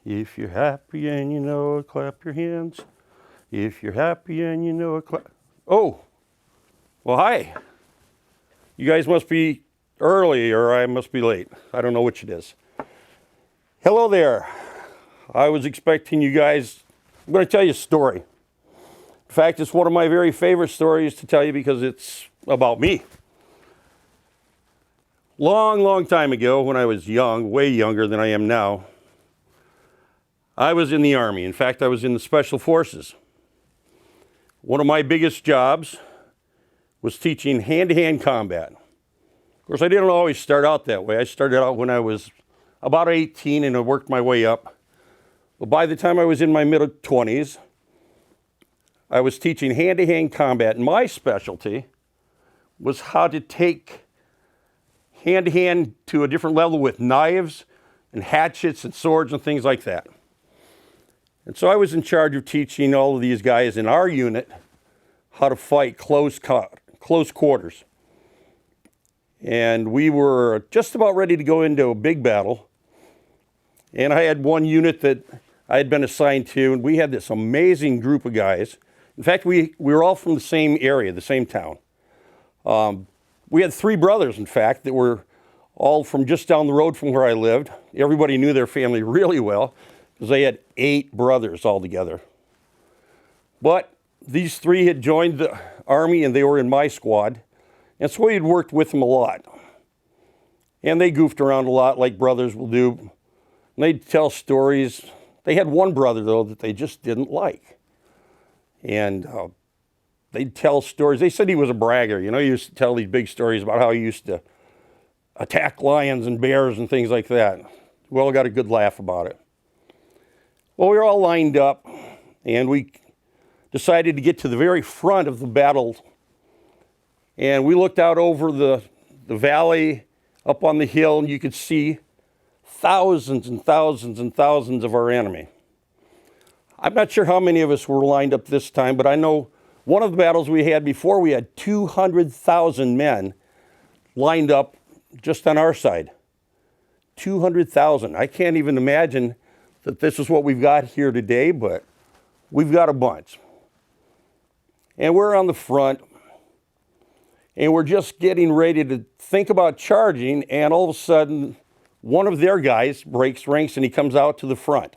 If you're happy and you know it, clap your hands. If you're happy and you know it, clap. Oh, well, hi. You guys must be early or I must be late. I don't know which it is. Hello there. I was expecting you guys. I'm going to tell you a story. In fact, it's one of my very favorite stories to tell you because it's about me. Long time ago when I was young, way younger than I am now, I was in the Army. In fact, I was in the Special Forces. One of my biggest jobs was teaching hand-to-hand combat. Of course, I didn't always start out that way. I started out when I was about 18 and I worked my way up. But by the time I was in my mid-20s, I was teaching hand-to-hand combat. And my specialty was how to take hand-to-hand to a different level with knives and hatchets and swords and things like that. And so I was in charge of teaching all of these guys in our unit how to fight close quarters. And we were just about ready to go into a big battle. And I had one unit that I had been assigned to, and we had this amazing group of guys. In fact, we were all from the same area, the same town. We had 3 brothers, in fact, that were all from just down the road from where I lived. Everybody knew their family really well because they had 8 brothers altogether. But these 3 had joined the Army and they were in my squad. And so we had worked with them a lot. And they goofed around a lot like brothers will do. And they'd tell stories. They had one brother, though, that they just didn't like. And they'd tell stories. They said he was a bragger. You know, he used to tell these big stories about how he used to attack lions and bears and things like that. We all got a good laugh about it. Well, we were all lined up, and we decided to get to the very front of the battle. And we looked out over the valley up on the hill, and you could see thousands and thousands and thousands of our enemy. I'm not sure how many of us were lined up this time, but I know one of the battles we had before, we had 200,000 men lined up just on our side. 200,000. I can't even imagine that this is what we've got here today, but we've got a bunch. And we're on the front, and we're just getting ready to think about charging, and all of a sudden, one of their guys breaks ranks and he comes out to the front.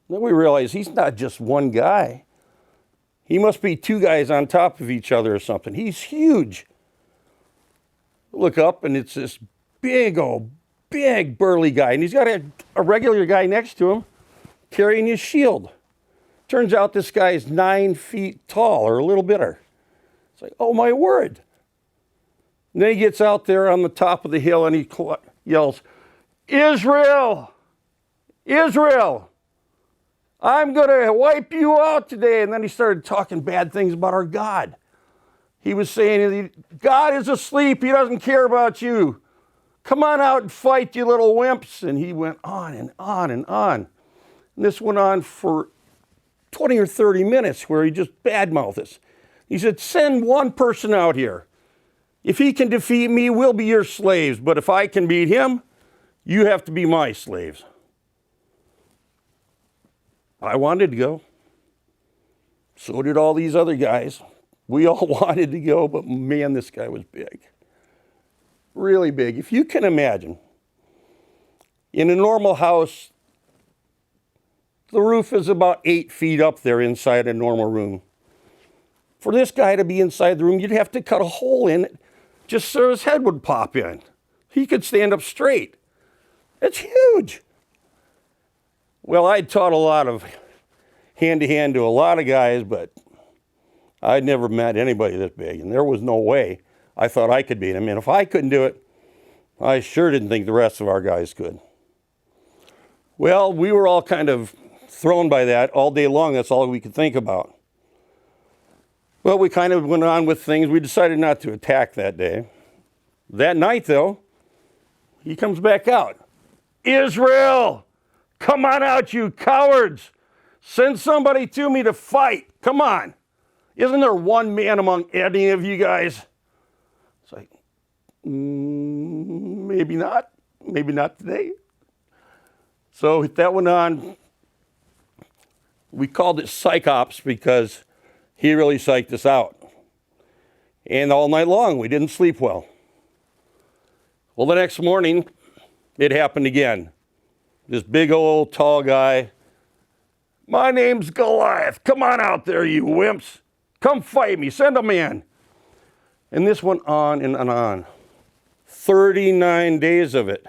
Then we realize he's not just one guy. He must be 2 guys on top of each other or something. He's huge. Look up, and it's this big burly guy. And he's got a regular guy next to him carrying his shield. Turns out this guy is 9 feet tall or a little bitter. It's like, oh my word. And then he gets out there on the top of the hill and he yells, Israel! Israel! I'm going to wipe you out today. And then he started talking bad things about our God. He was saying, God is asleep. He doesn't care about you. Come on out and fight, you little wimps. And he went on and on and on. And this went on for 20 or 30 minutes where he just badmouthed us. He said, send one person out here. If he can defeat me, we'll be your slaves. But if I can beat him, you have to be my slaves. I wanted to go. So did all these other guys. We all wanted to go, but man, this guy was big. Really big. If you can imagine, in a normal house, the roof is about 8 feet up there inside a normal room. For this guy to be inside the room, you'd have to cut a hole in it just so his head would pop in. He could stand up straight. It's huge. Well, I'd taught a lot of hand-to-hand to a lot of guys, but I'd never met anybody this big, and there was no way I thought I could beat him. And if I couldn't do it, I sure didn't think the rest of our guys could. Well, we were all kind of thrown by that all day long. That's all we could think about. Well, we kind of went on with things. We decided not to attack that day. That night, though, he comes back out. Israel! Come on out, you cowards! Send somebody to me to fight. Come on. Isn't there one man among any of you guys? It's like, maybe not. Maybe not today. So that went on. We called it Psych Ops because he really psyched us out. And all night long, we didn't sleep well. Well, the next morning, it happened again. This big old tall guy, my name's Goliath. Come on out there, you wimps. Come fight me. Send a man. And this went on and on. 39 days of it.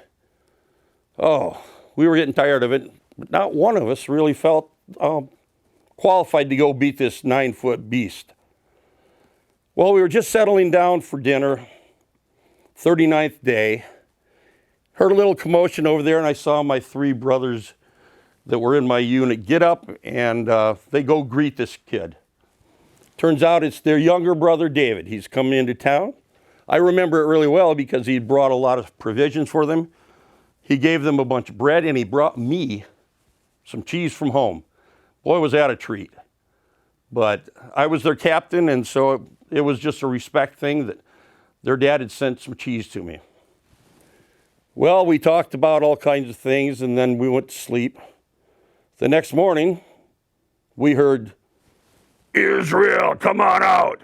Oh, we were getting tired of it. But not one of us really felt qualified to go beat this 9-foot beast. Well, we were just settling down for dinner, 39th day. Heard a little commotion over there, and I saw my 3 brothers that were in my unit get up, and they go greet this kid. Turns out it's their younger brother, David. He's coming into town. I remember it really well because he brought a lot of provisions for them. He gave them a bunch of bread, and he brought me some cheese from home. Boy, was that a treat. But I was their captain, and so it was just a respect thing that their dad had sent some cheese to me. Well, we talked about all kinds of things, and then we went to sleep. The next morning, we heard, Israel, come on out.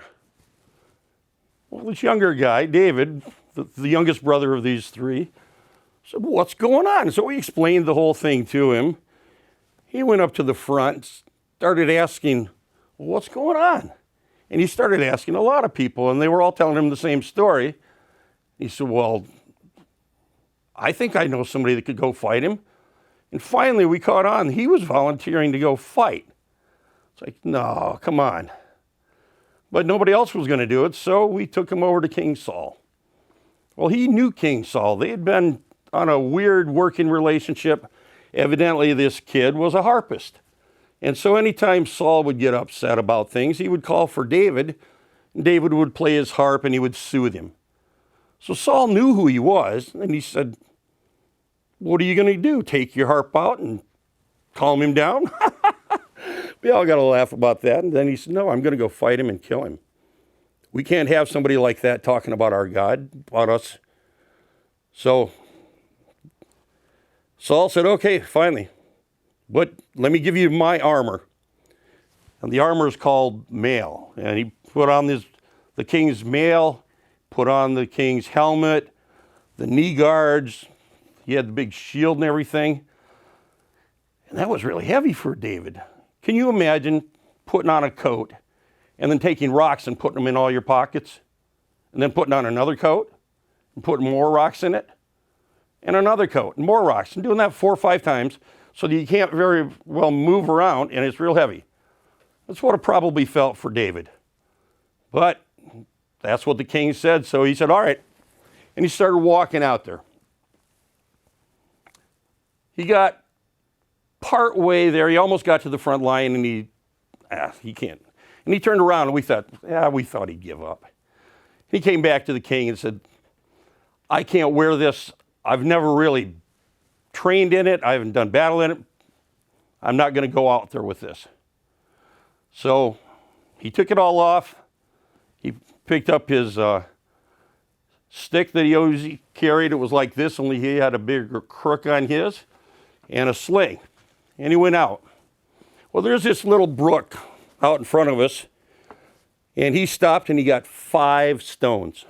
Well, this younger guy, David, the youngest brother of these 3, said, what's going on? So we explained the whole thing to him. He went up to the front, started asking, what's going on? And he started asking a lot of people, and they were all telling him the same story. He said, well, I think I know somebody that could go fight him. And finally, we caught on. He was volunteering to go fight. It's like, no, come on. But nobody else was going to do it, so we took him over to King Saul. Well, he knew King Saul. They had been on a weird working relationship. Evidently, this kid was a harpist. And so anytime Saul would get upset about things, he would call for David, and David would play his harp, and he would soothe him. So Saul knew who he was, and he said, what are you going to do? Take your harp out and calm him down? We all got to laugh about that. And then he said, no, I'm going to go fight him and kill him. We can't have somebody like that talking about our God, about us. So Saul said, okay, finally, but let me give you my armor. And the armor is called mail. And he put on the king's mail, put on the king's helmet, the knee guards. He had the big shield and everything. And that was really heavy for David. Can you imagine putting on a coat and then taking rocks and putting them in all your pockets? And then putting on another coat and putting more rocks in it? And another coat and more rocks. And doing that 4 or 5 times so that you can't very well move around and it's real heavy. That's what it probably felt for David. But that's what the king said. So he said, all right. And he started walking out there. He got part way there. He almost got to the front line, and he can't. And he turned around, and we thought he'd give up. He came back to the king and said, I can't wear this. I've never really trained in it. I haven't done battle in it. I'm not going to go out there with this. So he took it all off. He picked up his stick that he always carried. It was like this, only he had a bigger crook on his, and a sling. And he went out. Well, there's this little brook out in front of us, and he stopped and he got 5 stones.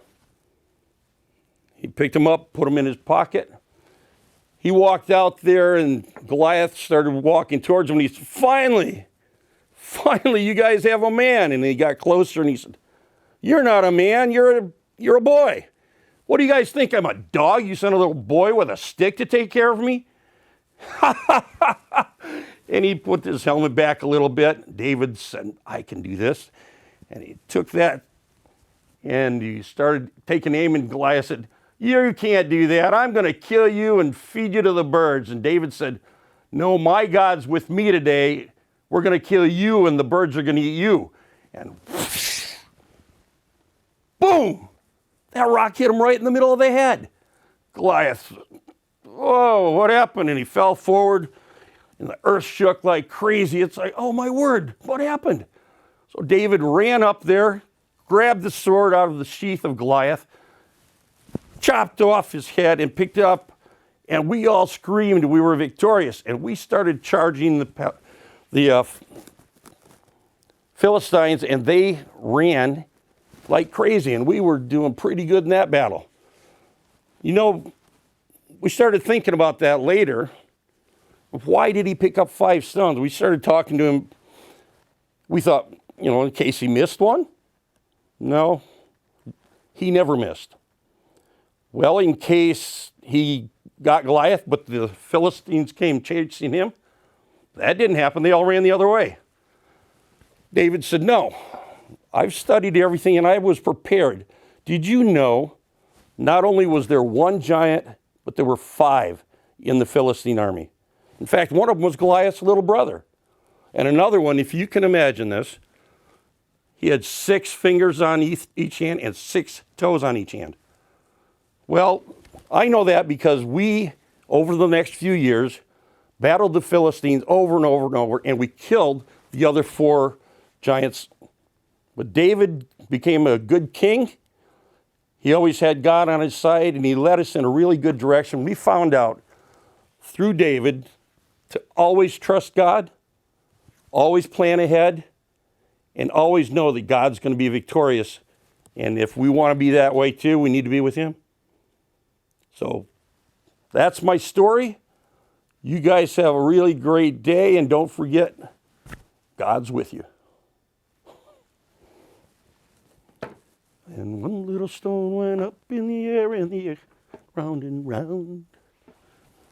He picked them up, put them in his pocket. He walked out there, and Goliath started walking towards him, and he said, finally, you guys have a man. And he got closer, and he said, you're not a man, you're a boy. What do you guys think? I'm a dog? You sent a little boy with a stick to take care of me? And he put his helmet back a little bit. David said, I can do this. And he took that and he started taking aim, and Goliath said, you can't do that. I'm going to kill you and feed you to the birds. And David said, no, my God's with me today. We're going to kill you and the birds are going to eat you. And boom! That rock hit him right in the middle of the head. Goliath, whoa, what happened? And he fell forward, and the earth shook like crazy. It's like, oh my word, what happened? So David ran up there, grabbed the sword out of the sheath of Goliath, chopped off his head, and picked it up And we all screamed we were victorious. And we started charging the Philistines, and they ran like crazy. And we were doing pretty good in that battle. You know, we started thinking about that later. Why did he pick up 5 stones? We started talking to him. We thought, you know, in case he missed one. No, he never missed. Well, in case he got Goliath, but the Philistines came chasing him, that didn't happen. They all ran the other way. David said, no, I've studied everything and I was prepared. Did you know not only was there 1 giant, but there were 5 in the Philistine army? In fact, one of them was Goliath's little brother. And another one, if you can imagine this, he had 6 fingers on each hand and 6 toes on each hand. Well, I know that because we, over the next few years, battled the Philistines over and over and over, and we killed the other 4 giants. But David became a good king. He always had God on his side, and he led us in a really good direction. We found out through David to always trust God, always plan ahead, and always know that God's going to be victorious. And if we want to be that way too, we need to be with him. So that's my story. You guys have a really great day, and don't forget, God's with you. And one little stone went up in the air, round and round.